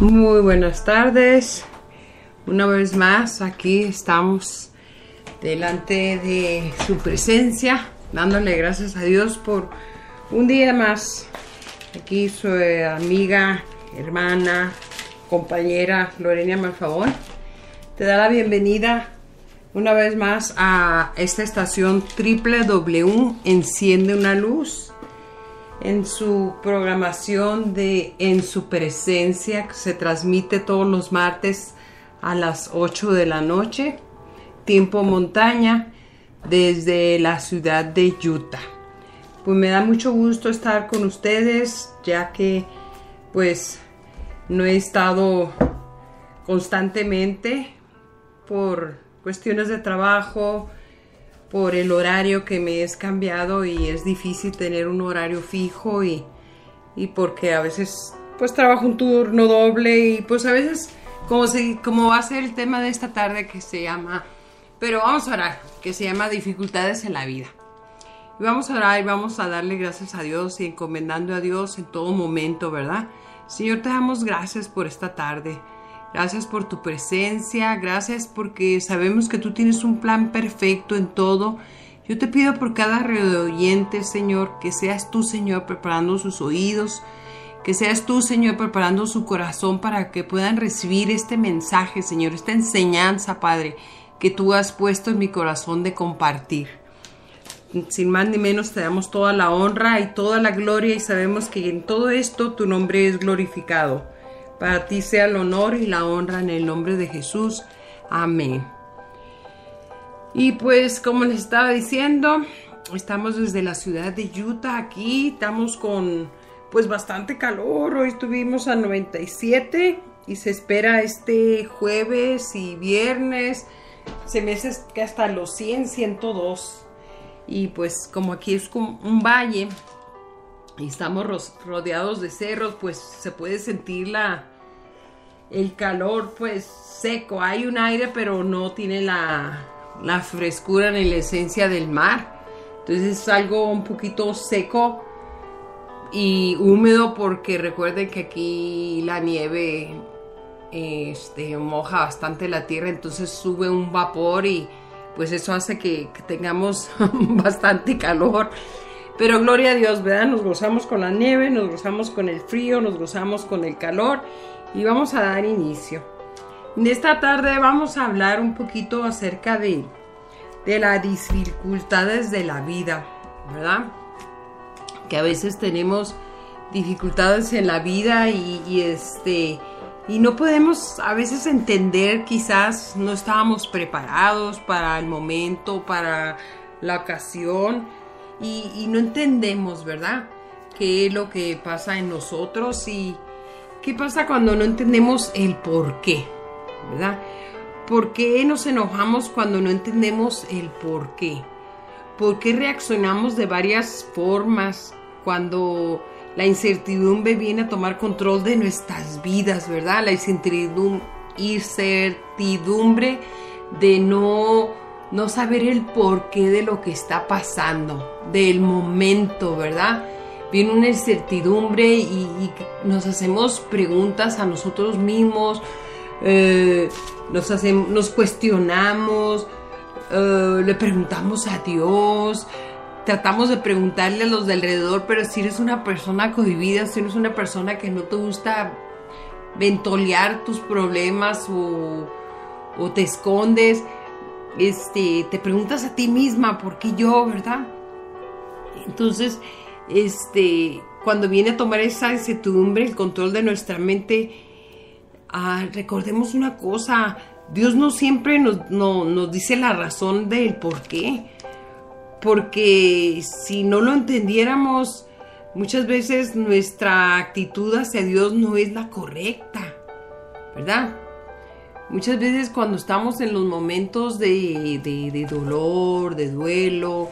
Muy buenas tardes, una vez más aquí estamos delante de su presencia, dándole gracias a Dios por un día más. Aquí su amiga, hermana, compañera Lorena Malfavón te da la bienvenida una vez más a esta estación www Enciende una Luz, en su programación de En su Presencia, que se transmite todos los martes a las 8 de la noche, tiempo montaña, desde la ciudad de Utah. Pues me da mucho gusto estar con ustedes, ya que pues no he estado constantemente por cuestiones de trabajo, por el horario que me es cambiado y es difícil tener un horario fijo y porque a veces pues trabajo un turno doble y pues a veces como va a ser el tema de esta tarde que se llama, pero vamos a orar, que se llama dificultades en la vida. Y vamos a orar y vamos a darle gracias a Dios y encomendando a Dios en todo momento, ¿verdad? Señor, te damos gracias por esta tarde. Gracias por tu presencia, gracias porque sabemos que tú tienes un plan perfecto en todo. Yo te pido por cada radioyente, Señor, que seas tú, Señor, preparando sus oídos, que seas tú, Señor, preparando su corazón para que puedan recibir este mensaje, Señor, esta enseñanza, Padre, que tú has puesto en mi corazón de compartir. Sin más ni menos te damos toda la honra y toda la gloria y sabemos que en todo esto tu nombre es glorificado. Para ti sea el honor y la honra en el nombre de Jesús. Amén. Y pues como les estaba diciendo, estamos desde la ciudad de Utah aquí. Estamos con pues bastante calor. Hoy estuvimos a 97 y se espera este jueves y viernes. Se me hace que hasta los 102. Y pues como aquí es como un valle y estamos rodeados de cerros, pues se puede sentir el calor pues seco. Hay un aire, pero no tiene la frescura ni la esencia del mar. Entonces es algo un poquito seco y húmedo, porque recuerden que aquí la nieve moja bastante la tierra, entonces sube un vapor y pues eso hace que tengamos bastante calor. Pero gloria a Dios, ¿verdad? Nos gozamos con la nieve, nos gozamos con el frío, nos gozamos con el calor y vamos a dar inicio. En esta tarde vamos a hablar un poquito acerca de las dificultades de la vida, ¿verdad? Que a veces tenemos dificultades en la vida y no podemos a veces entender, quizás no estábamos preparados para el momento, para la ocasión. Y no entendemos, ¿verdad? ¿Qué es lo que pasa en nosotros? Y qué pasa cuando no entendemos el por qué, ¿verdad? ¿Por qué nos enojamos cuando no entendemos el por qué? ¿Por qué reaccionamos de varias formas cuando la incertidumbre viene a tomar control de nuestras vidas, ¿verdad? La incertidumbre de no saber el porqué de lo que está pasando, del momento, ¿verdad? Viene una incertidumbre y nos hacemos preguntas a nosotros mismos, nos cuestionamos, le preguntamos a Dios, tratamos de preguntarle a los de alrededor, pero si eres una persona cohibida, si eres una persona que no te gusta ventolear tus problemas o te escondes, te preguntas a ti misma, ¿por qué yo, verdad? Entonces, cuando viene a tomar esa incertidumbre el control de nuestra mente, recordemos una cosa: Dios no siempre nos dice la razón del por qué, porque si no lo entendiéramos, muchas veces nuestra actitud hacia Dios no es la correcta, ¿verdad? Muchas veces cuando estamos en los momentos de dolor, de duelo,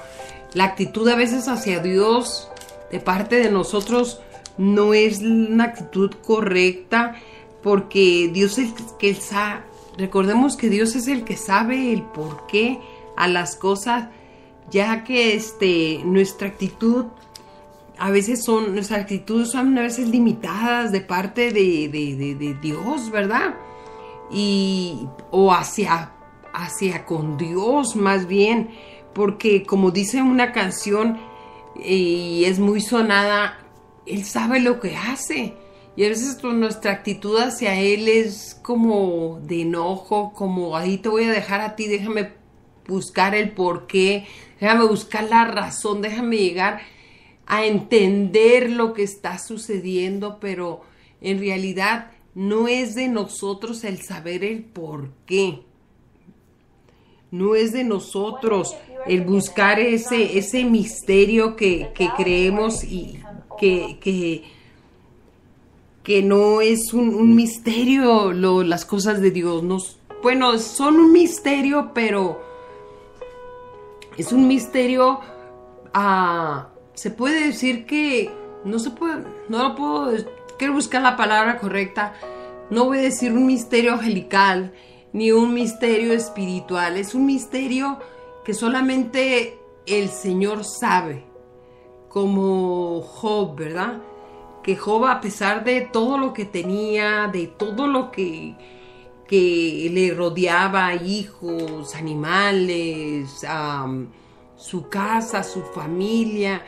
la actitud a veces hacia Dios de parte de nosotros no es una actitud correcta, porque Dios es el que sabe. Recordemos que Dios es el que sabe el porqué a las cosas, ya que nuestra actitud a veces nuestras actitudes son a veces limitadas de parte de Dios, ¿verdad? O hacia con Dios más bien, porque como dice una canción y es muy sonada, Él sabe lo que hace. Y a veces nuestra actitud hacia Él es como de enojo, como ahí te voy a dejar a ti, déjame buscar el porqué, déjame buscar la razón, déjame llegar a entender lo que está sucediendo, pero en realidad no es de nosotros el saber el porqué. No es de nosotros el buscar ese misterio que creemos y que no es un misterio las cosas de Dios. Bueno, son un misterio, pero es un misterio, se puede decir que no lo puedo, quiero buscar la palabra correcta, no voy a decir un misterio angelical, ni un misterio espiritual, es un misterio que solamente el Señor sabe, como Job, ¿verdad? Que Job, a pesar de todo lo que tenía, de todo lo que le rodeaba, hijos, animales, su casa, su familia,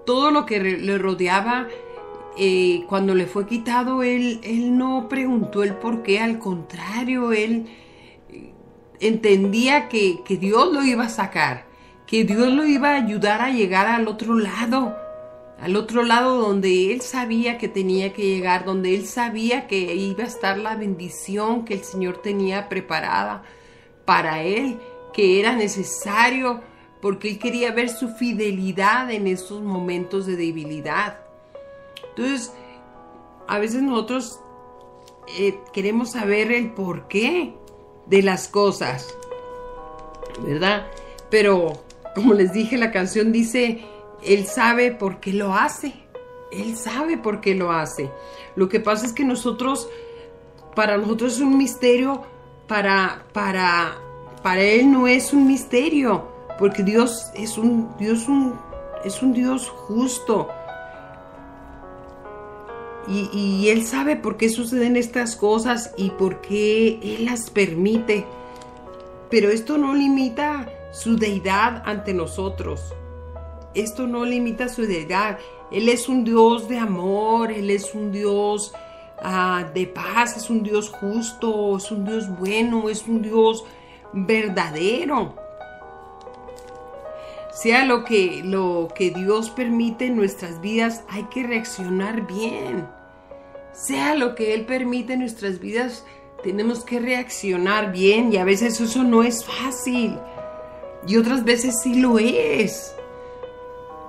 todo lo que le rodeaba, cuando le fue quitado, él no preguntó el por qué, al contrario, él entendía que Dios lo iba a sacar, que Dios lo iba a ayudar a llegar al otro lado donde él sabía que tenía que llegar, donde él sabía que iba a estar la bendición que el Señor tenía preparada para él, que era necesario, porque él quería ver su fidelidad en esos momentos de debilidad. Entonces, a veces nosotros queremos saber el porqué de las cosas, ¿verdad? Pero, como les dije, la canción dice, Él sabe por qué lo hace. Él sabe por qué lo hace. Lo que pasa es que para nosotros es un misterio, para Él no es un misterio, porque Dios es un Dios justo. Y Él sabe por qué suceden estas cosas y por qué Él las permite. Pero esto no limita su deidad ante nosotros. Esto no limita su deidad. Él es un Dios de amor, Él es un Dios de paz, es un Dios justo, es un Dios bueno, es un Dios verdadero. Sea lo que Dios permite en nuestras vidas, hay que reaccionar bien. Sea lo que Él permite en nuestras vidas, tenemos que reaccionar bien, y a veces eso no es fácil y otras veces sí lo es,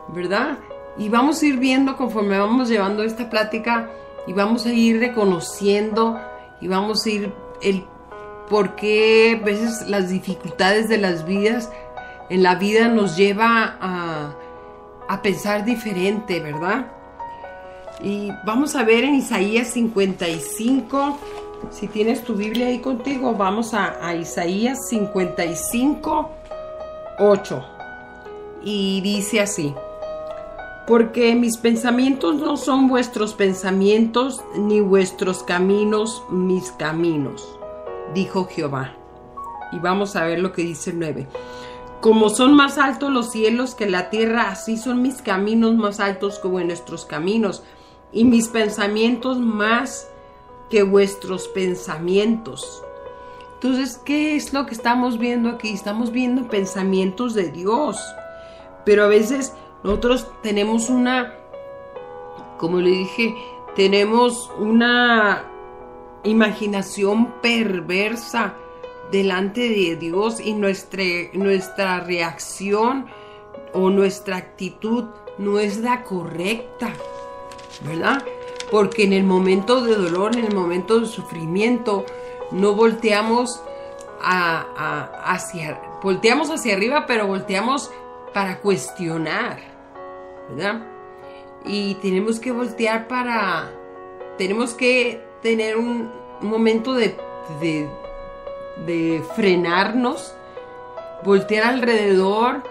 ¿verdad? Y vamos a ir viendo conforme vamos llevando esta plática, y vamos a ir reconociendo y vamos a ir el por qué a veces las dificultades de las vidas en la vida nos lleva a pensar diferente, ¿verdad? Y vamos a ver en Isaías 55, si tienes tu Biblia ahí contigo, vamos a Isaías 55, 8. Y dice así: porque mis pensamientos no son vuestros pensamientos, ni vuestros caminos mis caminos, dijo Jehová. Y vamos a ver lo que dice el 9. Como son más altos los cielos que la tierra, así son mis caminos más altos que vuestros caminos, y mis pensamientos más que vuestros pensamientos. Entonces, ¿qué es lo que estamos viendo aquí? Estamos viendo pensamientos de Dios. Pero a veces nosotros tenemos como le dije, tenemos una imaginación perversa delante de Dios, y nuestra reacción o nuestra actitud no es la correcta, ¿verdad? Porque en el momento de dolor, en el momento de sufrimiento, no volteamos volteamos hacia arriba, pero volteamos para cuestionar, ¿verdad? Y tenemos que voltear tenemos que tener un momento de frenarnos, voltear alrededor,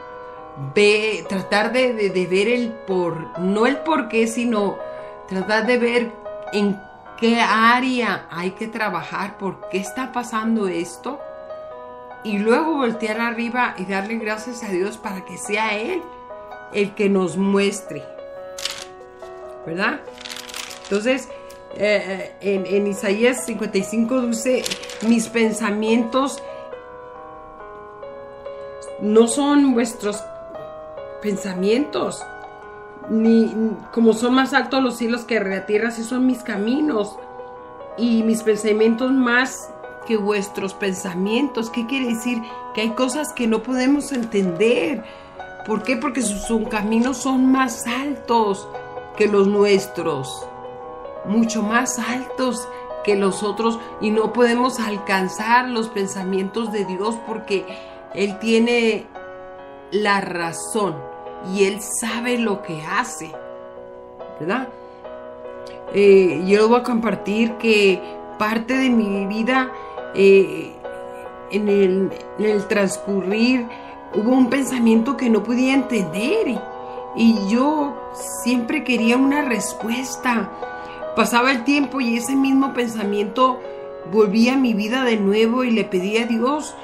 tratar de ver no el por qué, sino tratar de ver en qué área hay que trabajar, por qué está pasando esto, y luego voltear arriba y darle gracias a Dios para que sea Él el que nos muestre, ¿verdad? Entonces, en Isaías 55 dice, mis pensamientos no son vuestros pensamientos, ni como son más altos los cielos que la tierra, así son mis caminos y mis pensamientos más que vuestros pensamientos. ¿Qué quiere decir? Que hay cosas que no podemos entender. ¿Por qué? Porque sus caminos son más altos que los nuestros, mucho más altos que los otros, y no podemos alcanzar los pensamientos de Dios porque Él tiene la razón y Él sabe lo que hace, ¿verdad? Yo voy a compartir que parte de mi vida, en el transcurrir, hubo un pensamiento que no podía entender y yo siempre quería una respuesta. Pasaba el tiempo y ese mismo pensamiento volvía a mi vida de nuevo y le pedía a Dios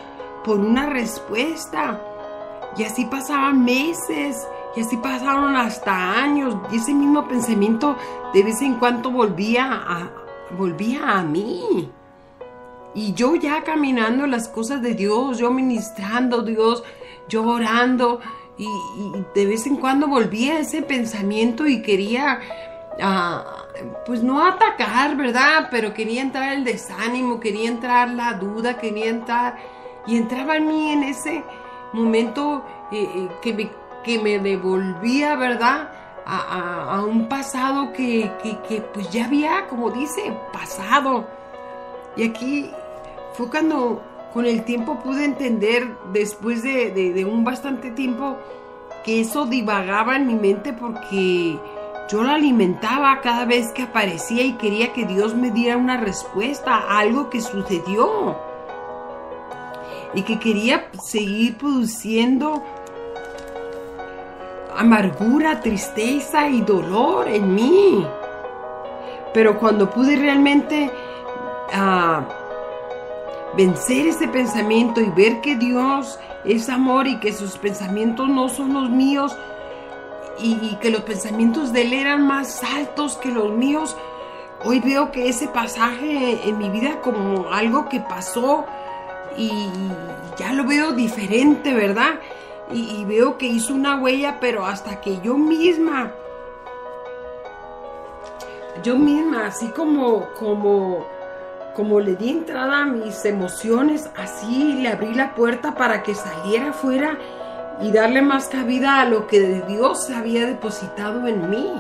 por una respuesta. Y así pasaban meses, y así pasaron hasta años, y ese mismo pensamiento de vez en cuando volvía a mí. Y yo ya caminando las cosas de Dios, yo ministrando a Dios, yo orando, y de vez en cuando volvía ese pensamiento y quería, pues no atacar, ¿verdad? Pero quería entrar el desánimo, quería entrar la duda, quería entrar, y entraba en mí en ese momento que me devolvía, ¿verdad? A un pasado que pues ya había, como dice, pasado. Y aquí fue cuando con el tiempo pude entender, después de un bastante tiempo, que eso divagaba en mi mente porque yo lo alimentaba cada vez que aparecía y quería que Dios me diera una respuesta a algo que sucedió y que quería seguir produciendo amargura, tristeza y dolor en mí. Pero cuando pude realmente vencer ese pensamiento y ver que Dios es amor y que sus pensamientos no son los míos y que los pensamientos de Él eran más altos que los míos, hoy veo que ese pasaje en mi vida como algo que pasó y ya lo veo diferente, ¿verdad? Y veo que hizo una huella, pero hasta que yo misma, así como le di entrada a mis emociones, así le abrí la puerta para que saliera afuera y darle más cabida a lo que Dios había depositado en mí,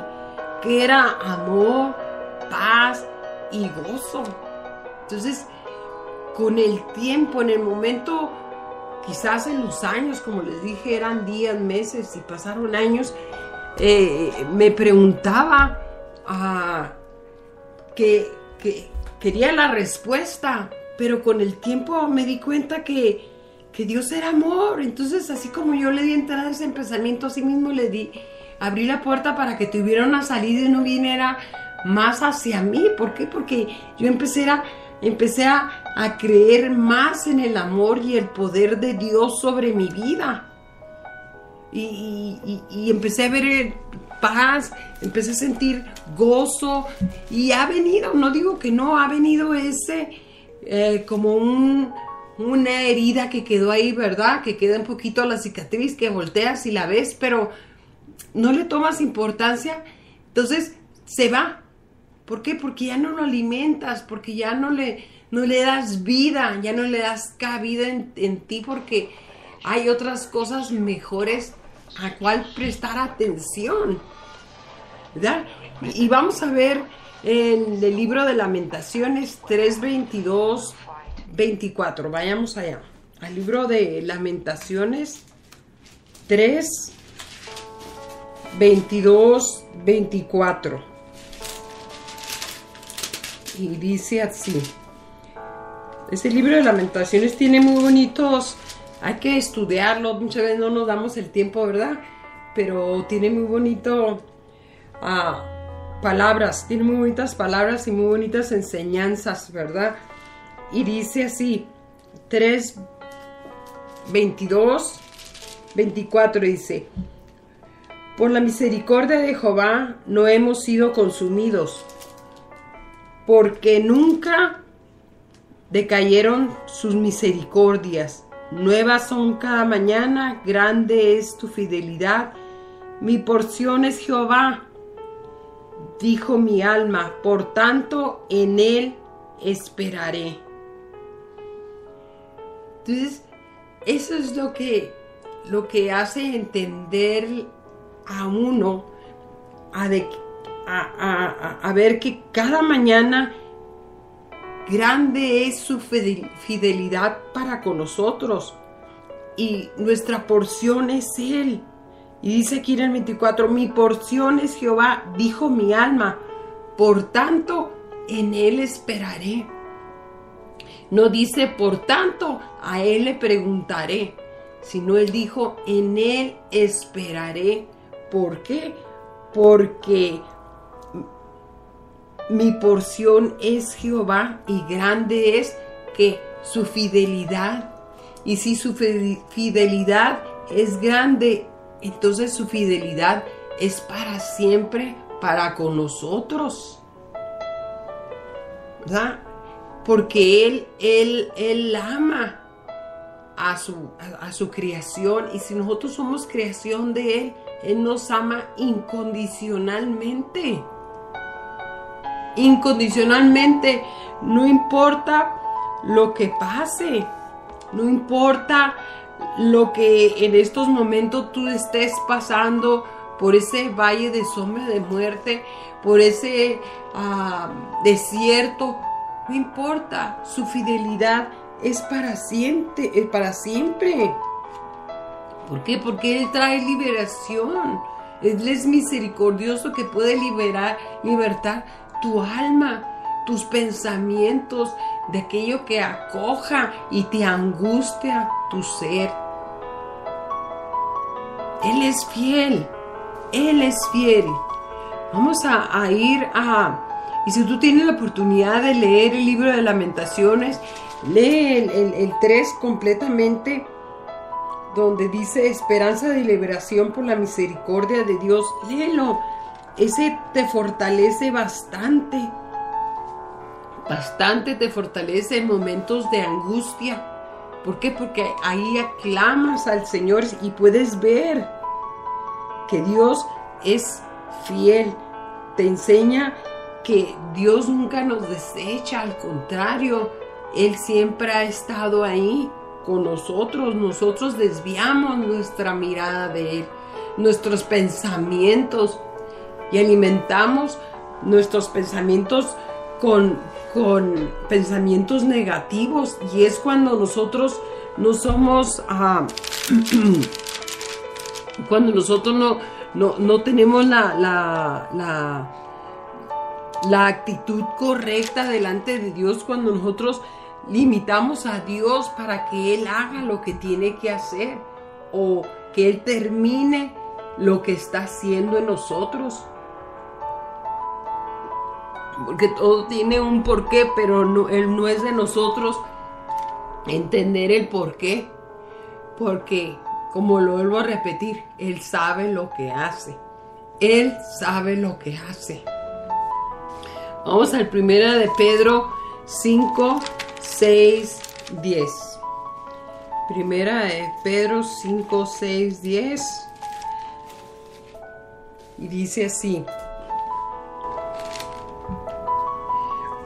que era amor, paz y gozo. Entonces, con el tiempo, en el momento, quizás en los años, como les dije, eran días, meses y pasaron años, me preguntaba que quería la respuesta, pero con el tiempo me di cuenta que Dios era amor. Entonces, así como yo le di entrada a ese pensamiento, así mismo abrí la puerta para que tuviera una salida y no viniera más hacia mí. ¿Por qué? Porque yo empecé a creer más en el amor y el poder de Dios sobre mi vida. Y empecé a ver paz, empecé a sentir gozo, y ha venido, no digo que no, ha venido ese como una herida que quedó ahí, ¿verdad? Que queda un poquito la cicatriz, que volteas y la ves, pero no le tomas importancia, entonces se va. ¿Por qué? Porque ya no lo alimentas, porque ya no le das vida, ya no le das cabida en ti, porque hay otras cosas mejores a cual prestar atención, ¿verdad? Y vamos a ver en el libro de Lamentaciones 3:22, 24. Vayamos allá. Al libro de Lamentaciones 3:22, 24. Y dice así. Este libro de Lamentaciones tiene muy bonitos hay que estudiarlo, muchas veces no nos damos el tiempo, ¿verdad? Pero tiene muy bonito palabras, tiene muy bonitas palabras y muy bonitas enseñanzas, ¿verdad? Y dice así, 3:22-24 dice: por la misericordia de Jehová no hemos sido consumidos, porque nunca decayeron sus misericordias. Nuevas son cada mañana, grande es tu fidelidad. Mi porción es Jehová, dijo mi alma, por tanto en él esperaré. Entonces, eso es lo que hace entender a uno a ver que cada mañana grande es su fidelidad para con nosotros y nuestra porción es Él. Y dice aquí en el 24, mi porción es Jehová, dijo mi alma, por tanto en Él esperaré. No dice por tanto a Él le preguntaré, sino Él dijo en Él esperaré. ¿Por qué? Porque mi porción es Jehová y grande es que su fidelidad. Y si su fidelidad es grande, entonces su fidelidad es para siempre, para con nosotros, ¿verdad? Porque Él ama a su creación, y si nosotros somos creación de Él, Él nos ama incondicionalmente. Incondicionalmente, no importa lo que pase, no importa lo que en estos momentos tú estés pasando por ese valle de sombra de muerte, por ese desierto, no importa, su fidelidad es para siempre, ¿Por qué? Porque Él trae liberación. Él es misericordioso que puede libertar tu alma, tus pensamientos, de aquello que acoja y te angustia tu ser. Él es fiel. Él es fiel. Vamos a ir y si tú tienes la oportunidad de leer el libro de Lamentaciones, lee el 3 completamente, donde dice esperanza de liberación por la misericordia de Dios. Léelo. Ese te fortalece bastante. Bastante te fortalece en momentos de angustia. ¿Por qué? Porque ahí aclamas al Señor y puedes ver que Dios es fiel. Te enseña que Dios nunca nos desecha, al contrario, Él siempre ha estado ahí con nosotros. Nosotros desviamos nuestra mirada de Él, nuestros pensamientos, y alimentamos nuestros pensamientos con pensamientos negativos, y es cuando nosotros no somos cuando nosotros no tenemos la actitud correcta delante de Dios, cuando nosotros limitamos a Dios para que Él haga lo que tiene que hacer, o que Él termine lo que está haciendo en nosotros. Porque todo tiene un porqué, pero Él no es de nosotros entender el porqué. Porque, como lo vuelvo a repetir, Él sabe lo que hace. Él sabe lo que hace. Vamos al 1 de Pedro 5, 6, 10. 1 de Pedro 5, 6, 10. Y dice así: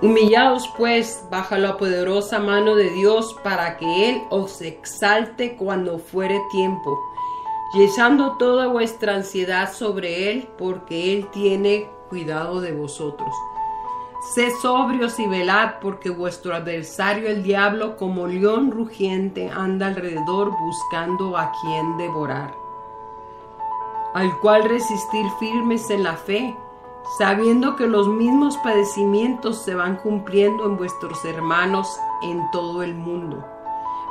humillaos pues bajo la poderosa mano de Dios, para que Él os exalte cuando fuere tiempo, y echando toda vuestra ansiedad sobre Él, porque Él tiene cuidado de vosotros. Sed sobrios y velad, porque vuestro adversario el diablo, como león rugiente, anda alrededor buscando a quien devorar, al cual resistir firmes en la fe, sabiendo que los mismos padecimientos se van cumpliendo en vuestros hermanos en todo el mundo.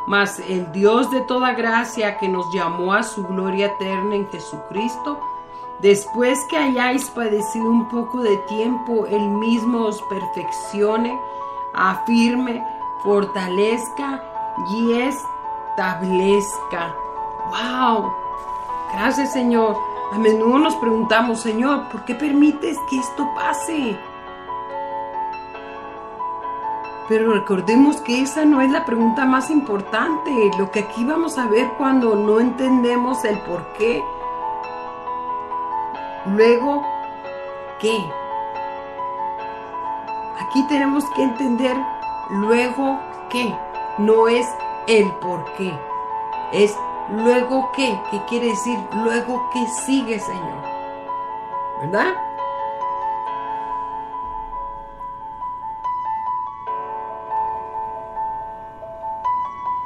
Mas el Dios de toda gracia, que nos llamó a su gloria eterna en Jesucristo, después que hayáis padecido un poco de tiempo, Él mismo os perfeccione, afirme, fortalezca y establezca. ¡Wow! Gracias, Señor. A menudo nos preguntamos, Señor, ¿por qué permites que esto pase? Pero recordemos que esa no es la pregunta más importante. Lo que aquí vamos a ver cuando no entendemos el por qué. Luego, ¿qué? Aquí tenemos que entender luego qué. No es el por qué. Es luego qué. ¿Qué quiere decir? Luego qué sigue, Señor. ¿Verdad?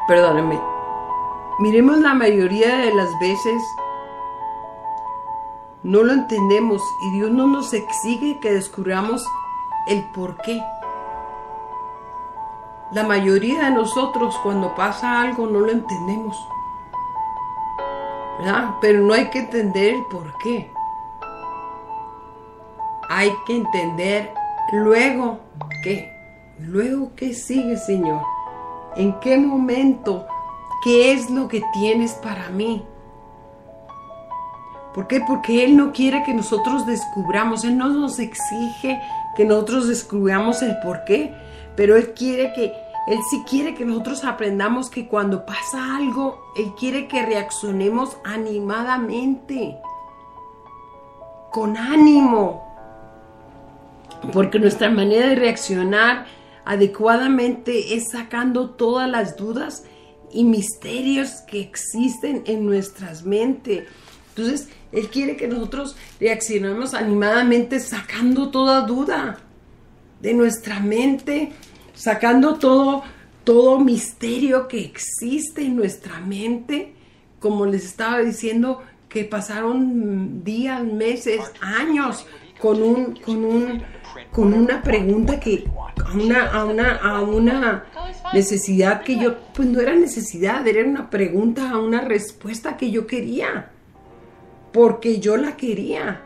Perdónenme. Miremos, la mayoría de las veces no lo entendemos y Dios no nos exige que descubramos el por qué. La mayoría de nosotros cuando pasa algo no lo entendemos, ¿verdad? Pero no hay que entender el por qué. Hay que entender luego qué. Luego qué sigue, Señor. ¿En qué momento? ¿Qué es lo que tienes para mí? ¿Por qué? Porque Él no quiere que nosotros descubramos. Él no nos exige que nosotros descubramos el por qué. Pero Él sí quiere que nosotros aprendamos que cuando pasa algo, Él quiere que reaccionemos animadamente. Con ánimo. Porque nuestra manera de reaccionar adecuadamente es sacando todas las dudas y misterios que existen en nuestras mentes. Entonces, Él quiere que nosotros reaccionemos animadamente sacando toda duda de nuestra mente, sacando todo misterio que existe en nuestra mente. Como les estaba diciendo, que pasaron días, meses, años con una pregunta a una necesidad que yo, pues no era necesidad, era una pregunta a una respuesta que yo quería, porque yo la quería,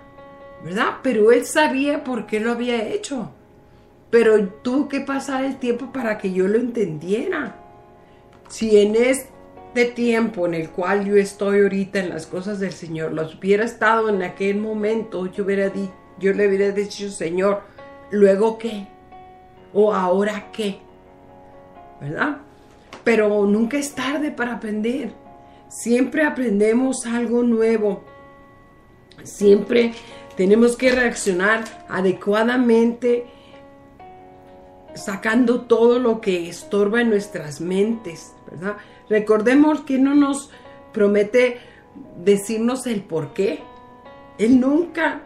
¿verdad? Pero Él sabía por qué lo había hecho, pero tuvo que pasar el tiempo para que yo lo entendiera. Si en este tiempo en el cual yo estoy ahorita en las cosas del Señor, los hubiera estado en aquel momento, yo le hubiera dicho, Señor, ¿luego qué? ¿O ahora qué? ¿Verdad? Pero nunca es tarde para aprender. Siempre aprendemos algo nuevo. Siempre tenemos que reaccionar adecuadamente, sacando todo lo que estorba en nuestras mentes, ¿verdad? Recordemos que no nos promete decirnos el por qué. Él nunca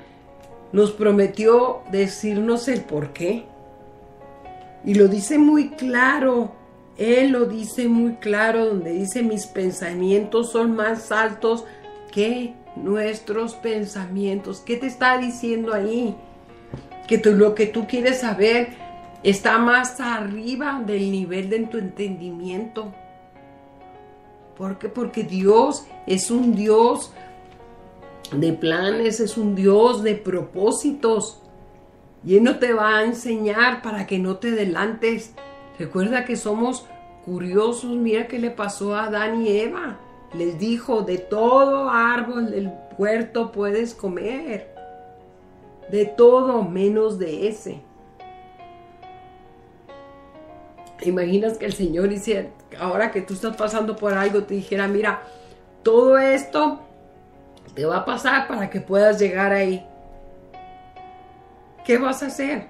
nos prometió decirnos el por qué. Y lo dice muy claro. Él lo dice muy claro, donde dice: mis pensamientos son más altos que nuestros pensamientos. ¿Qué te está diciendo ahí? Que lo que tú quieres saber está más arriba del nivel de tu entendimiento. ¿Por qué? Porque Dios es un Dios de planes, es un Dios de propósitos. Y Él no te va a enseñar para que no te adelantes. Recuerda que somos curiosos. Mira qué le pasó a Adán y Eva. Les dijo: de todo árbol del huerto puedes comer. De todo menos de ese. ¿Imaginas que el Señor hiciera, ahora que tú estás pasando por algo, te dijera: mira, todo esto te va a pasar para que puedas llegar ahí? ¿Qué vas a hacer?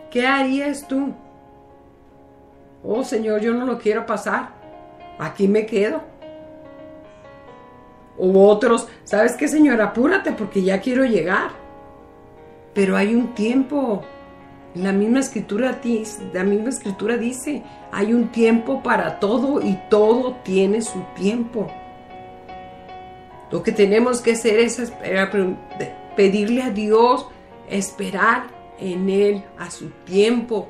¿Qué harías tú? Oh, Señor, yo no lo quiero pasar. Aquí me quedo. O otros: ¿sabes qué, Señor? Apúrate porque ya quiero llegar. Pero hay un tiempo. La misma escritura dice: hay un tiempo para todo y todo tiene su tiempo. Lo que tenemos que hacer es pedirle a Dios, esperar en Él, a su tiempo,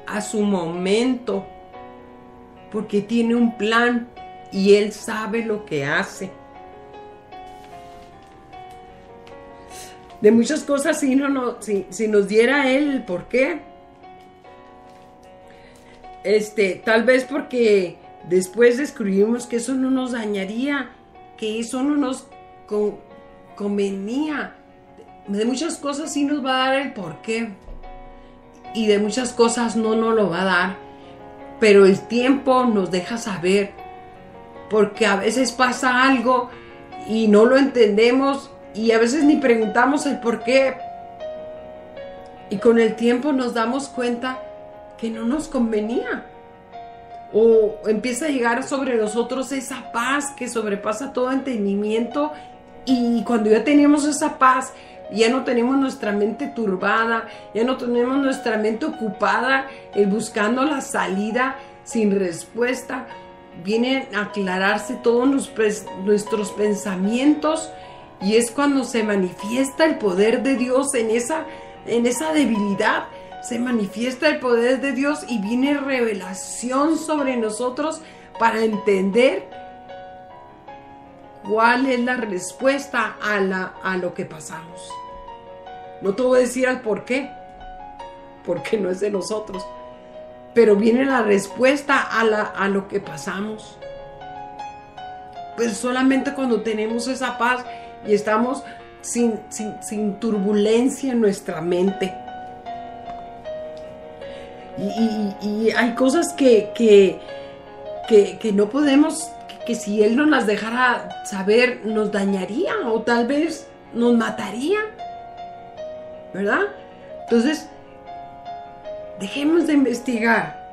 a su momento. porque tiene un plan y Él sabe lo que hace. De muchas cosas, si nos diera Él el por qué, tal vez porque después descubrimos que eso no nos dañaría, que eso no nos convenía. De muchas cosas sí nos va a dar el por qué, y de muchas cosas no nos lo va a dar, pero el tiempo nos deja saber, porque a veces pasa algo y no lo entendemos, y a veces ni preguntamos el por qué, y con el tiempo nos damos cuenta que no nos convenía, o empieza a llegar sobre nosotros esa paz que sobrepasa todo entendimiento, y cuando ya tenemos esa paz, ya no tenemos nuestra mente turbada, ya no tenemos nuestra mente ocupada buscando la salida sin respuesta. Vienen a aclararse todos nuestros pensamientos, y es cuando se manifiesta el poder de Dios en esa debilidad. Se manifiesta el poder de Dios y viene revelación sobre nosotros para entender cuál es la respuesta a lo que pasamos. No te voy a decir al por qué, porque no es de nosotros, pero viene la respuesta a lo que pasamos. Pues solamente cuando tenemos esa paz y estamos sin turbulencia en nuestra mente. Y hay cosas que no podemos, que si Él nos las dejara saber, nos dañaría o tal vez nos mataría, ¿verdad? Entonces, dejemos de investigar.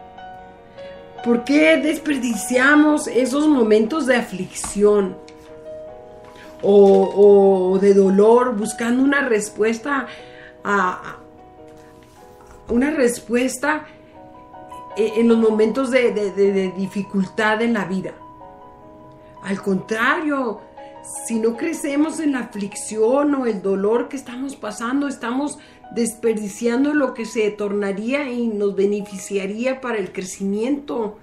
¿Por qué desperdiciamos esos momentos de aflicción o de dolor buscando una respuesta en los momentos de dificultad en la vida? Al contrario, si no crecemos en la aflicción o el dolor que estamos pasando, estamos desperdiciando lo que se tornaría y nos beneficiaría para el crecimiento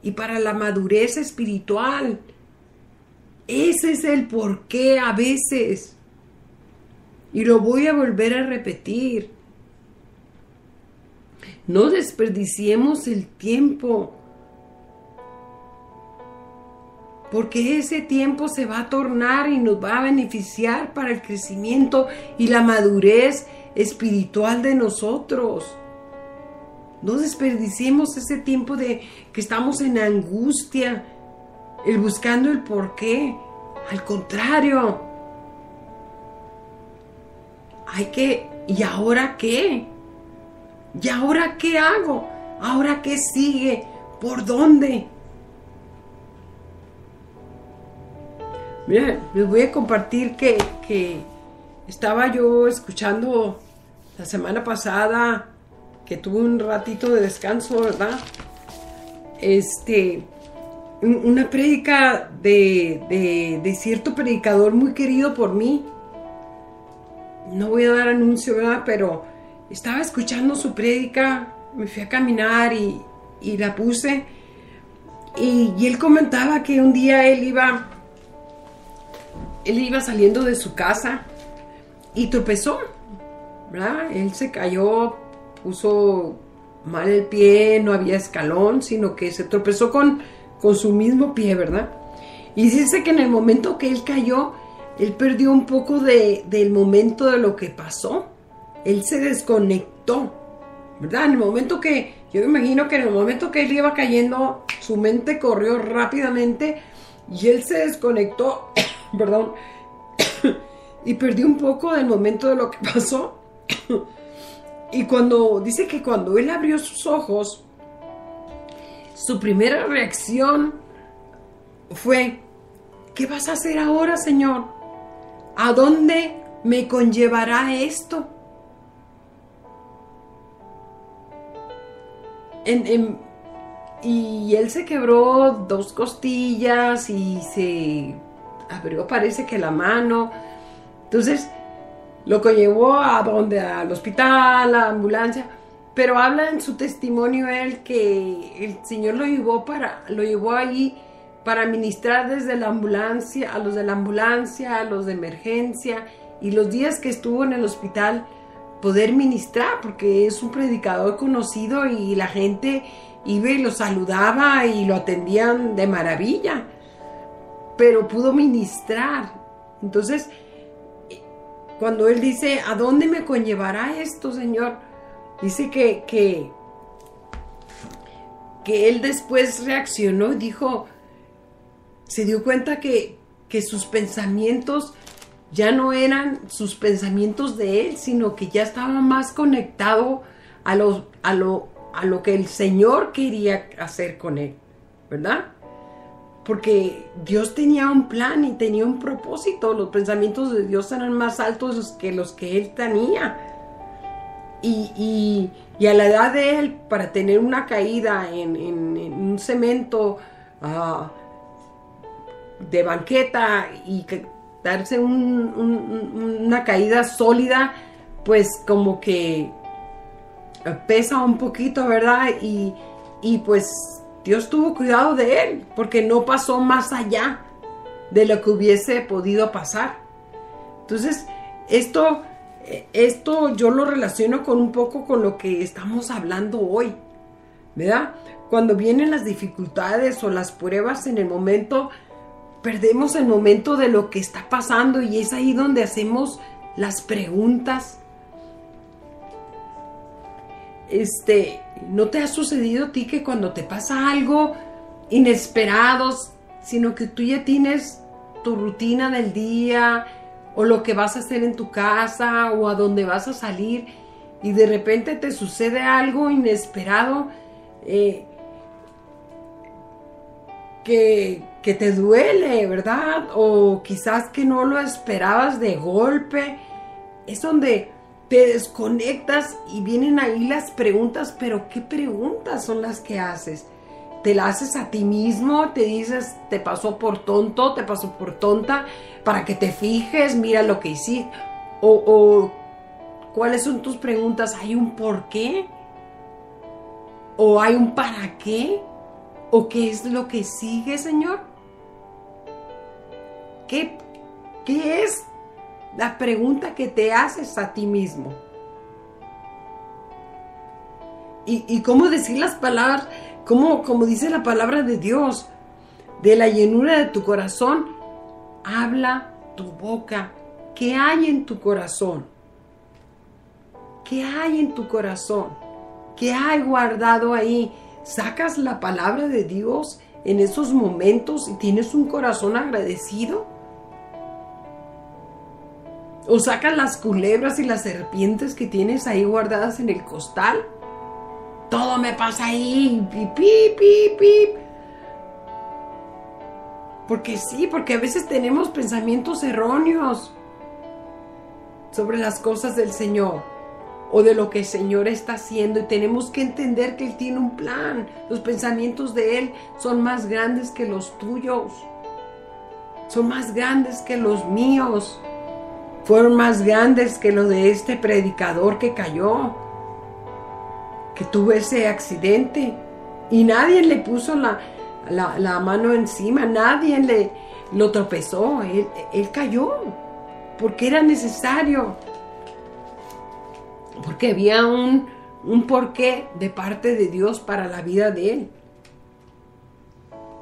y para la madurez espiritual. Ese es el porqué a veces. Y lo voy a volver a repetir. No desperdiciemos el tiempo, porque ese tiempo se va a tornar y nos va a beneficiar para el crecimiento y la madurez espiritual de nosotros. No desperdiciemos ese tiempo de que estamos en angustia, buscando el por qué. Al contrario, ¿y ahora qué? ¿Y ahora qué hago? ¿Ahora qué sigue? ¿Por dónde? Miren, les voy a compartir que estaba yo escuchando la semana pasada, que tuve un ratito de descanso, ¿verdad? Una prédica de cierto predicador muy querido por mí. No voy a dar anuncio, ¿verdad? Pero estaba escuchando su prédica, me fui a caminar y la puse. Y él comentaba que un día él iba saliendo de su casa y tropezó, ¿verdad? Él se cayó, puso mal el pie, no había escalón, sino que se tropezó con su mismo pie, ¿verdad? Y dice que en el momento que él cayó, él perdió un poco del momento de lo que pasó. Él se desconectó, ¿verdad? En el momento yo me imagino que en el momento que él iba cayendo, su mente corrió rápidamente y él se desconectó, perdón, y perdió un poco del momento de lo que pasó. Y dice que cuando él abrió sus ojos, su primera reacción fue: ¿qué vas a hacer ahora, Señor? ¿A dónde me conllevará esto? Y él se quebró 2 costillas y se abrió, parece que la mano. Entonces lo conllevó al hospital, a la ambulancia, pero habla en su testimonio él que el Señor lo llevó allí para ministrar desde la ambulancia, a los de la ambulancia, a los de emergencia, y los días que estuvo en el hospital poder ministrar, porque es un predicador conocido y la gente iba y lo saludaba y lo atendían de maravilla, pero pudo ministrar. Entonces, cuando él dice, ¿a dónde me conllevará esto, Señor? Dice que él después reaccionó y dijo, se dio cuenta que sus pensamientos ya no eran sus pensamientos de él, sino que ya estaba más conectado a lo que el Señor quería hacer con él, ¿verdad? Porque Dios tenía un plan y tenía un propósito. Los pensamientos de Dios eran más altos que los que él tenía. Y a la edad de él, para tener una caída en un cemento de banqueta y darse una caída sólida, pues como que pesa un poquito, ¿verdad? Y pues Dios tuvo cuidado de él, porque no pasó más allá de lo que hubiese podido pasar. Entonces, esto yo lo relaciono con un poco con lo que estamos hablando hoy, ¿verdad? Cuando vienen las dificultades o las pruebas en el momento, perdemos el momento de lo que está pasando, y es ahí donde hacemos las preguntas. ¿No te ha sucedido a ti que cuando te pasa algo inesperado, sino que tú ya tienes tu rutina del día o lo que vas a hacer en tu casa o a dónde vas a salir, y de repente te sucede algo inesperado que te duele, ¿verdad? O quizás que no lo esperabas de golpe? Es donde te desconectas y vienen ahí las preguntas, pero ¿qué preguntas son las que haces? ¿Te las haces a ti mismo? ¿Te dices, te pasó por tonto, te pasó por tonta, para que te fijes, mira lo que hiciste? ¿O cuáles son tus preguntas? ¿Hay un por qué? ¿O hay un para qué? ¿O qué es lo que sigue, Señor? ¿Qué es la pregunta que te haces a ti mismo? Y cómo decir las palabras, como dice la palabra de Dios, de la llenura de tu corazón habla tu boca. ¿Qué hay en tu corazón? ¿Qué hay en tu corazón? ¿Qué hay guardado ahí? ¿Sacas la palabra de Dios en esos momentos y tienes un corazón agradecido? ¿O sacas las culebras y las serpientes que tienes ahí guardadas en el costal? Todo me pasa ahí, pip, pip, pip, pip. Porque sí, porque a veces tenemos pensamientos erróneos sobre las cosas del Señor o de lo que el Señor está haciendo, y tenemos que entender que Él tiene un plan. Los pensamientos de Él son más grandes que los tuyos, son más grandes que los míos, fueron más grandes que los de este predicador que cayó, que tuvo ese accidente y nadie le puso la mano encima, nadie lo tropezó, él cayó porque era necesario, porque había un porqué de parte de Dios para la vida de él.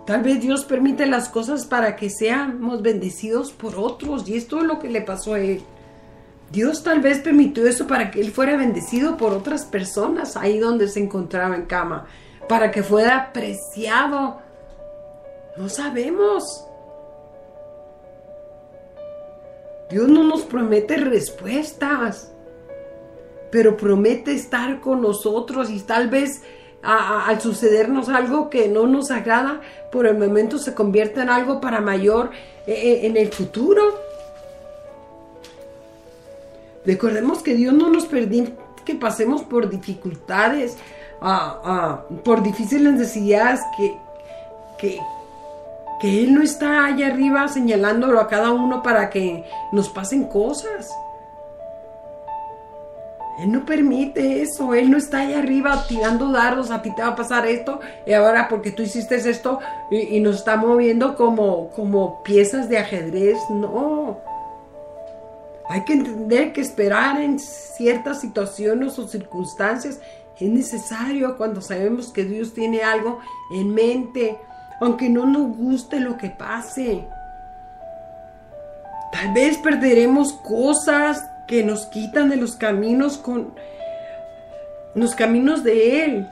Tal vez Dios permite las cosas para que seamos bendecidos por otros, y esto es lo que le pasó a él. Dios tal vez permitió eso para que él fuera bendecido por otras personas ahí donde se encontraba en cama, para que fuera apreciado. No sabemos. Dios no nos promete respuestas, pero promete estar con nosotros, y tal vez al sucedernos algo que no nos agrada, por el momento se convierte en algo para mayor en el futuro. Recordemos que Dios no nos permite que pasemos por dificultades, por difíciles necesidades, que Él no está allá arriba señalándolo a cada uno para que nos pasen cosas. Él no permite eso. Él no está ahí arriba tirando dardos. A ti te va a pasar esto y ahora porque tú hiciste esto y nos está moviendo como piezas de ajedrez. No. Hay que entender que esperar en ciertas situaciones o circunstancias es necesario cuando sabemos que Dios tiene algo en mente, aunque no nos guste lo que pase. Tal vez perderemos cosas que nos quitan de los caminos de Él.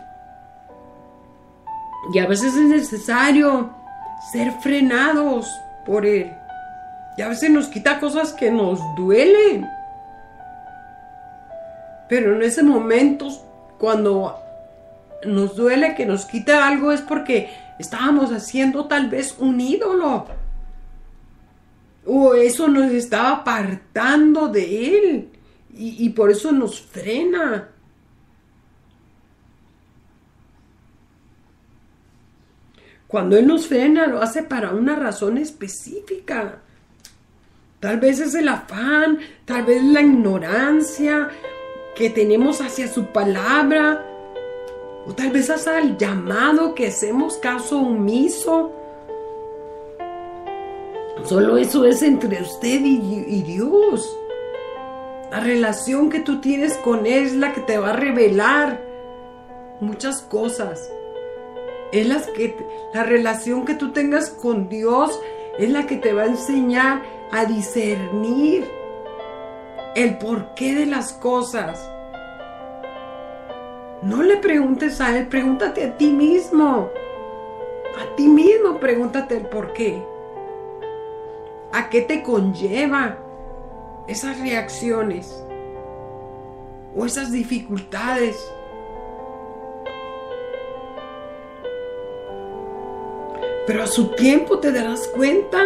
Y a veces es necesario ser frenados por Él. Y a veces nos quita cosas que nos duelen. Pero en ese momento, cuando nos duele que nos quita algo, es porque estábamos haciendo tal vez un ídolo. O eso nos estaba apartando de Él. Y por eso nos frena. Cuando Él nos frena, lo hace para una razón específica. Tal vez es el afán, tal vez la ignorancia que tenemos hacia su palabra, o tal vez hasta el llamado que hacemos caso omiso. Solo eso es entre usted y Dios. La relación que tú tienes con Él es la que te va a revelar muchas cosas. La relación que tú tengas con Dios es la que te va a enseñar a discernir el porqué de las cosas. No le preguntes a Él, pregúntate a ti mismo. A ti mismo pregúntate el porqué. ¿A qué te conlleva esas reacciones o esas dificultades? Pero a su tiempo te darás cuenta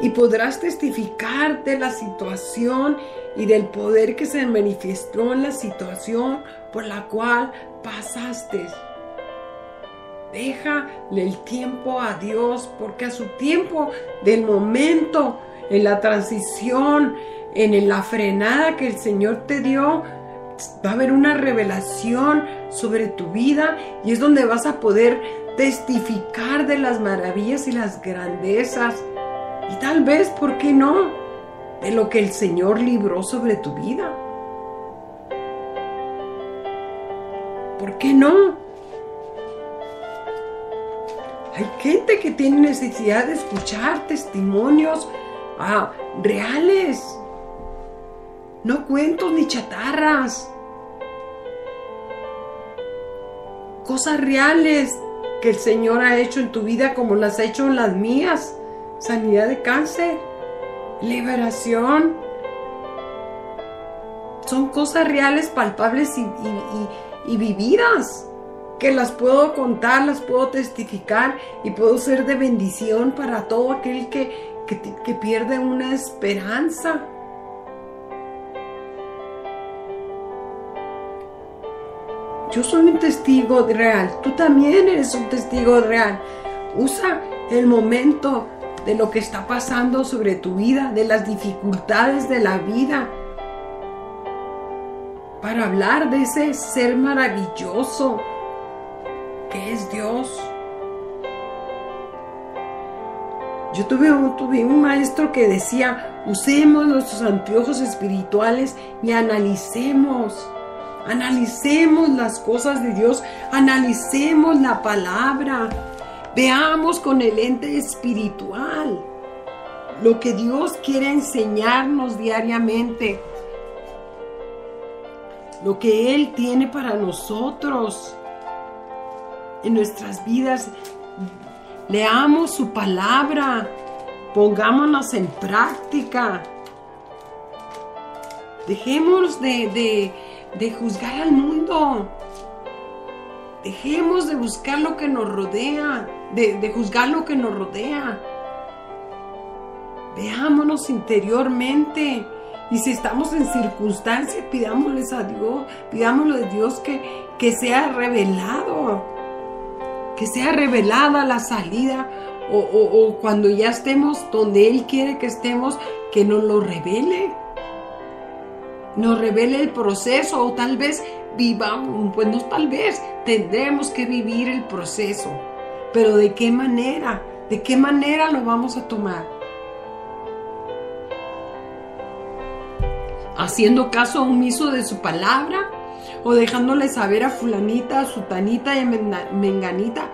y podrás testificar de la situación y del poder que se manifestó en la situación por la cual pasaste. Déjale el tiempo a Dios, porque a su tiempo, del momento, en la transición, en la frenada que el Señor te dio, va a haber una revelación sobre tu vida y es donde vas a poder testificar de las maravillas y las grandezas y tal vez, ¿por qué no?, de lo que el Señor libró sobre tu vida. ¿Por qué no? Hay gente que tiene necesidad de escuchar testimonios reales, no cuentos ni chatarras, cosas reales que el Señor ha hecho en tu vida como las ha hecho en las mías. Sanidad de cáncer, liberación. Son cosas reales, palpables y vividas, que las puedo contar, las puedo testificar y puedo ser de bendición para todo aquel que pierde una esperanza. Yo soy un testigo real, tú también eres un testigo real. Usa el momento de lo que está pasando sobre tu vida, de las dificultades de la vida, para hablar de ese ser maravilloso que es Dios. Yo tuve un maestro que decía: usemos nuestros anteojos espirituales y analicemos las cosas de Dios, analicemos la palabra, veamos con el lente espiritual lo que Dios quiere enseñarnos diariamente, lo que Él tiene para nosotros en nuestras vidas. Leamos su palabra, pongámonos en práctica, dejemos de juzgar al mundo, dejemos de buscar lo que nos rodea, de juzgar lo que nos rodea. Veámonos interiormente, y si estamos en circunstancias, pidámosle a Dios que sea revelado, que sea revelada la salida, o cuando ya estemos donde Él quiere que estemos, que nos lo revele. nos revele el proceso, o tal vez vivamos, pues no tal vez, tendremos que vivir el proceso. Pero ¿de qué manera? ¿De qué manera lo vamos a tomar? ¿Haciendo caso omiso de su palabra? ¿O dejándole saber a fulanita, sutanita y menganita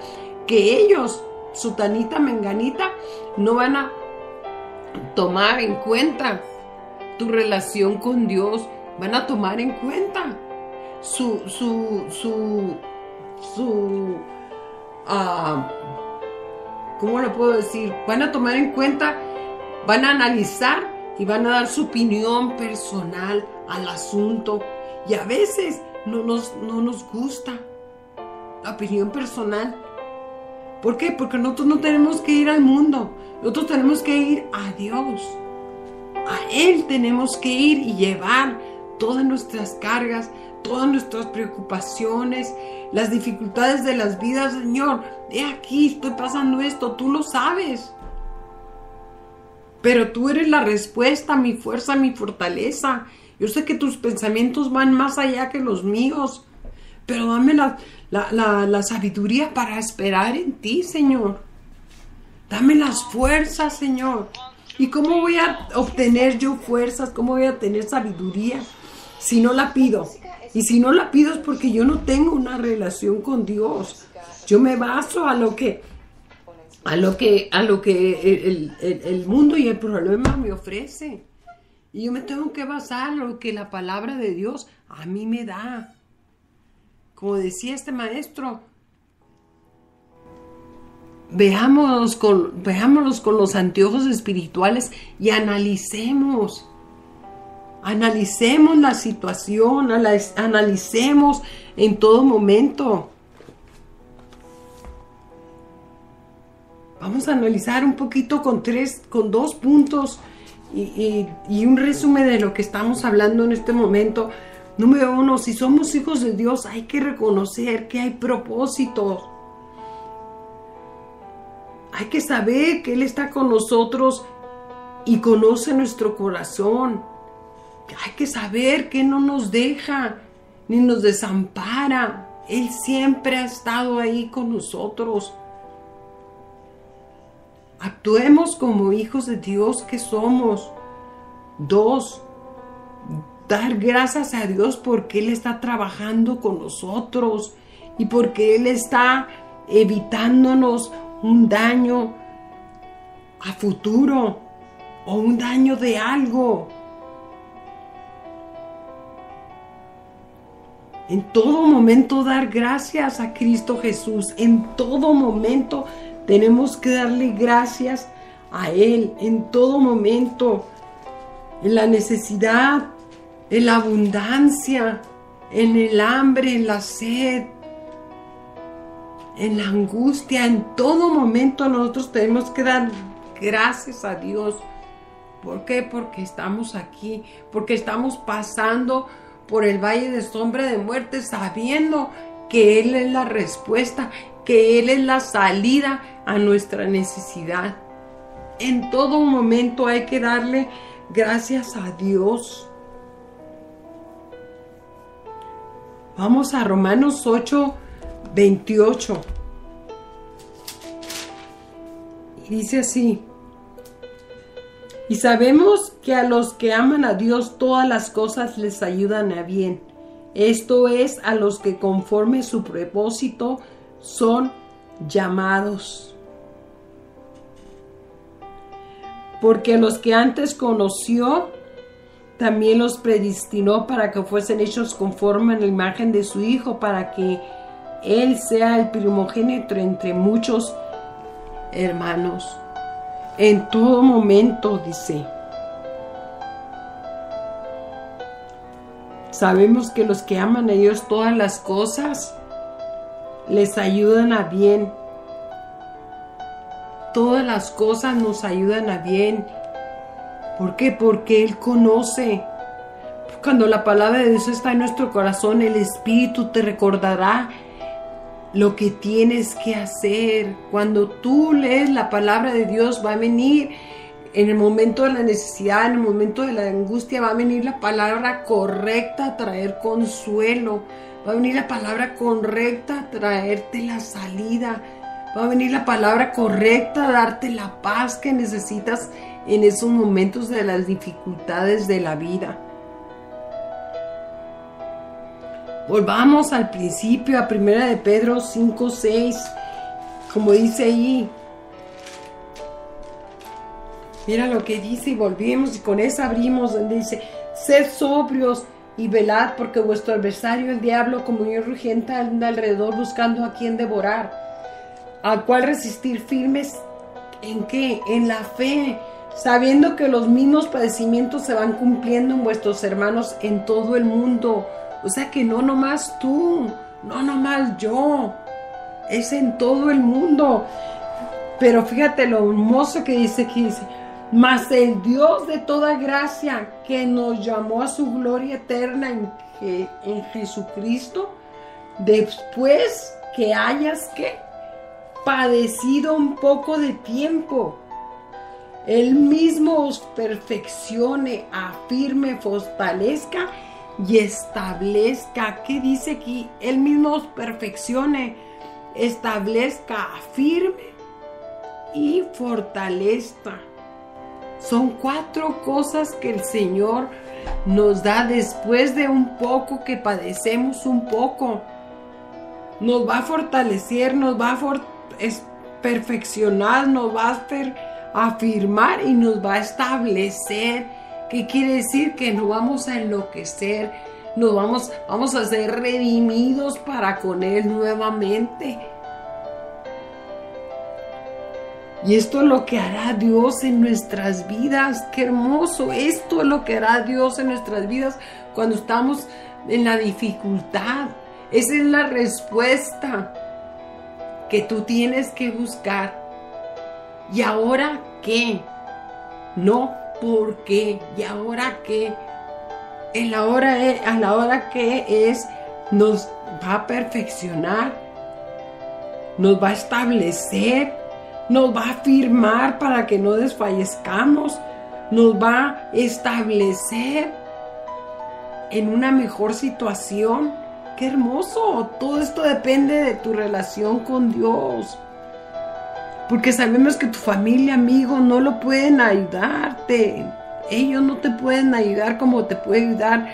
que ellos, sutanita, menganita, no van a tomar en cuenta tu relación con Dios? Van a tomar en cuenta ¿cómo lo puedo decir? Van a tomar en cuenta, van a analizar y van a dar su opinión personal al asunto. Y a veces no nos gusta la opinión personal. ¿Por qué? Porque nosotros no tenemos que ir al mundo. Nosotros tenemos que ir a Dios. A Él tenemos que ir y llevar todas nuestras cargas, todas nuestras preocupaciones, las dificultades de las vidas. Señor, he aquí, estoy pasando esto, tú lo sabes. Pero tú eres la respuesta, mi fuerza, mi fortaleza. Yo sé que tus pensamientos van más allá que los míos, pero dame la sabiduría para esperar en ti, Señor. Dame las fuerzas, Señor. ¿Y cómo voy a obtener yo fuerzas? ¿Cómo voy a tener sabiduría si no la pido? Y si no la pido es porque yo no tengo una relación con Dios. Yo me baso a lo que el mundo y el problema me ofrece. Y yo me tengo que basar en lo que la palabra de Dios a mí me da. Como decía este maestro, veámonos con los anteojos espirituales y analicemos la situación, analicemos en todo momento. Vamos a analizar un poquito con 2 puntos y un resumen de lo que estamos hablando en este momento. Número 1, si somos hijos de Dios, hay que reconocer que hay propósitos. Hay que saber que Él está con nosotros y conoce nuestro corazón. Hay que saber que no nos deja ni nos desampara. Él siempre ha estado ahí con nosotros. Actuemos como hijos de Dios que somos. 2, dar gracias a Dios porque Él está trabajando con nosotros y porque Él está evitándonos un daño a futuro o un daño de algo. En todo momento dar gracias a Cristo Jesús. En todo momento tenemos que darle gracias a Él. En todo momento. En la necesidad, en la abundancia, en el hambre, en la sed, en la angustia. En todo momento nosotros tenemos que dar gracias a Dios. ¿Por qué? Porque estamos aquí. Porque estamos pasando por el valle de sombra de muerte, sabiendo que Él es la respuesta, que Él es la salida a nuestra necesidad. En todo momento hay que darle gracias a Dios. Vamos a Romanos 8:28. Y dice así: y sabemos que a los que aman a Dios todas las cosas les ayudan a bien. Esto es, a los que conforme su propósito son llamados. Porque a los que antes conoció, también los predestinó para que fuesen hechos conforme a la imagen de su Hijo, para que Él sea el primogénito entre muchos hermanos. En todo momento, dice. Sabemos que los que aman a Dios todas las cosas les ayudan a bien. Todas las cosas nos ayudan a bien. ¿Por qué? Porque Él conoce. Cuando la palabra de Dios está en nuestro corazón, el Espíritu te recordará lo que tienes que hacer. Cuando tú lees la palabra de Dios, va a venir En el momento de la necesidad, en el momento de la angustia, va a venir la palabra correcta a traer consuelo. Va a venir la palabra correcta a traerte la salida. Va a venir la palabra correcta a darte la paz que necesitas en esos momentos de las dificultades de la vida. Volvamos al principio, a 1 de Pedro 5:6, como dice ahí. Mira lo que dice y volvemos y con eso abrimos, donde dice: sed sobrios y velad, porque vuestro adversario el diablo, como un rugiente, anda alrededor buscando a quien devorar, al cual resistir firmes. ¿En qué? En la fe, sabiendo que los mismos padecimientos se van cumpliendo en vuestros hermanos en todo el mundo. O sea que no nomás tú, no nomás yo, es en todo el mundo. Pero fíjate lo hermoso que dice aquí, dice: mas el Dios de toda gracia, que nos llamó a su gloria eterna en Jesucristo, después que hayas padecido un poco de tiempo, Él mismo os perfeccione, afirme, fortalezca y establezca. ¿Qué dice aquí? Él mismo os perfeccione, establezca, afirme y fortalezca. Son 4 cosas que el Señor nos da después de un poco que padecemos un poco. Nos va a fortalecer, nos va a perfeccionar, nos va a afirmar y nos va a establecer. ¿Qué quiere decir? Que no vamos a enloquecer, vamos a ser redimidos para con Él nuevamente. Y esto es lo que hará Dios en nuestras vidas. ¡Qué hermoso! Esto es lo que hará Dios en nuestras vidas cuando estamos en la dificultad. Esa es la respuesta que tú tienes que buscar. ¿Y ahora qué? No, ¿por qué? ¿Y ahora qué? A la hora que es, nos va a perfeccionar, nos va a establecer, nos va a afirmar para que no desfallezcamos, nos va a establecer en una mejor situación. ¡Qué hermoso! Todo esto depende de tu relación con Dios. Porque sabemos que tu familia, amigos, no lo pueden ayudarte. Ellos no te pueden ayudar como te puede ayudar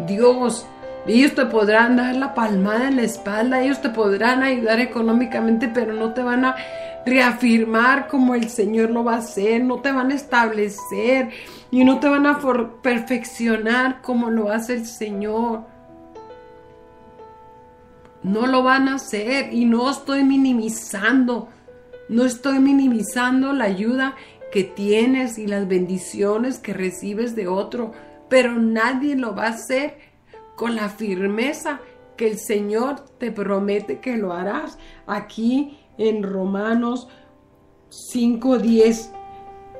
Dios. Ellos te podrán dar la palmada en la espalda, ellos te podrán ayudar económicamente, pero no te van a reafirmar como el Señor lo va a hacer, no te van a establecer y no te van a perfeccionar como lo hace el Señor. No lo van a hacer y no estoy minimizando la ayuda que tienes y las bendiciones que recibes de otro, pero nadie lo va a hacer con la firmeza que el Señor te promete que lo harás. Aquí en Romanos 5:10,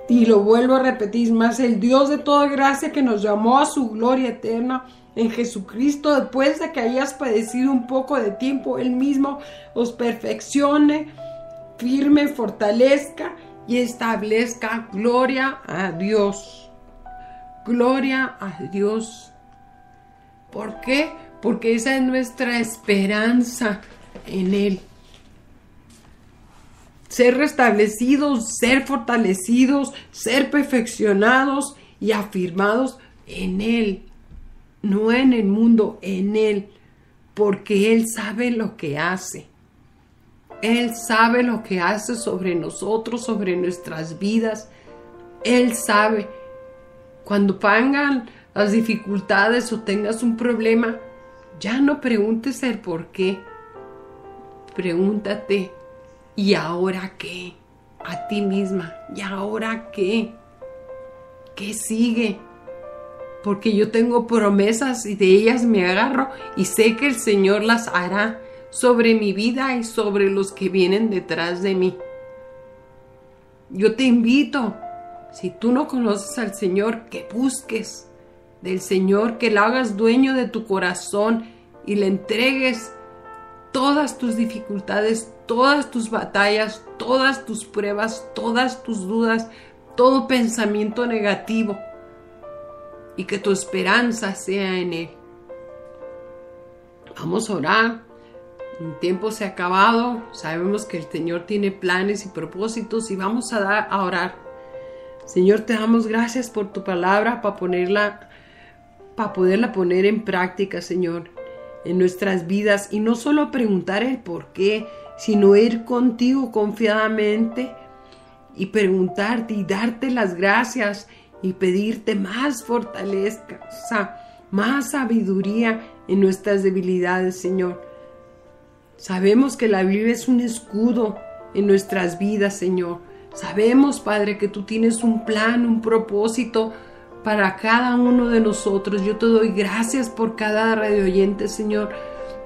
y lo vuelvo a repetir más: el Dios de toda gracia, que nos llamó a su gloria eterna en Jesucristo, después de que hayas padecido un poco de tiempo, Él mismo os perfeccione, firme, fortalezca y establezca. Gloria a Dios. Gloria a Dios. ¿Por qué? Porque esa es nuestra esperanza en Él. Ser restablecidos, ser fortalecidos, ser perfeccionados y afirmados en Él. No en el mundo, en Él. Porque Él sabe lo que hace. Él sabe lo que hace sobre nosotros, sobre nuestras vidas. Él sabe. Cuando vengan las dificultades o tengas un problema, ya no preguntes el por qué. Pregúntate: ¿y ahora qué? A ti misma: ¿y ahora qué? ¿Qué sigue? Porque yo tengo promesas y de ellas me agarro y sé que el Señor las hará sobre mi vida y sobre los que vienen detrás de mí. Yo te invito, si tú no conoces al Señor, que busques del Señor, que lo hagas dueño de tu corazón y le entregues todas tus dificultades, todas tus batallas, todas tus pruebas, todas tus dudas, todo pensamiento negativo y que tu esperanza sea en Él. Vamos a orar. El tiempo se ha acabado. Sabemos que el Señor tiene planes y propósitos y vamos a orar. Señor, te damos gracias por tu palabra para poderla poner en práctica, Señor, en nuestras vidas, y no solo preguntar el por qué, sino ir contigo confiadamente y preguntarte y darte las gracias y pedirte más fortaleza, más sabiduría en nuestras debilidades, Señor. Sabemos que la Biblia es un escudo en nuestras vidas, Señor. Sabemos, Padre, que tú tienes un plan, un propósito para cada uno de nosotros. Yo te doy gracias por cada radio oyente, Señor.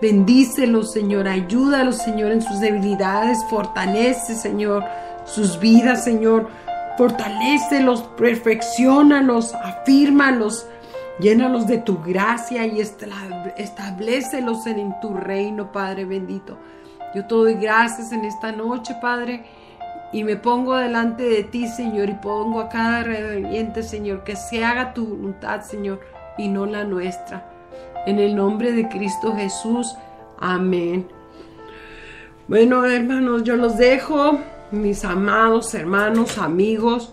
Bendícelos, Señor. Ayúdalos, Señor, en sus debilidades. Fortalece, Señor, sus vidas, Señor. Fortalécelos, perfecciónalos, afírmalos. Llénalos de tu gracia y establécelos en tu reino, Padre bendito. Yo te doy gracias en esta noche, Padre, y me pongo delante de ti, Señor, y pongo a cada reverente, Señor, que se haga tu voluntad, Señor, y no la nuestra. En el nombre de Cristo Jesús. Amén. Bueno, hermanos, yo los dejo, mis amados hermanos, amigos,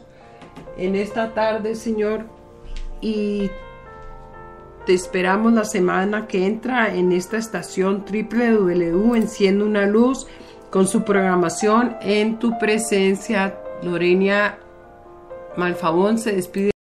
en esta tarde, Señor, y te esperamos la semana que entra en esta estación www Enciende una Luz con su programación En tu Presencia. Lorena Malfabón se despide.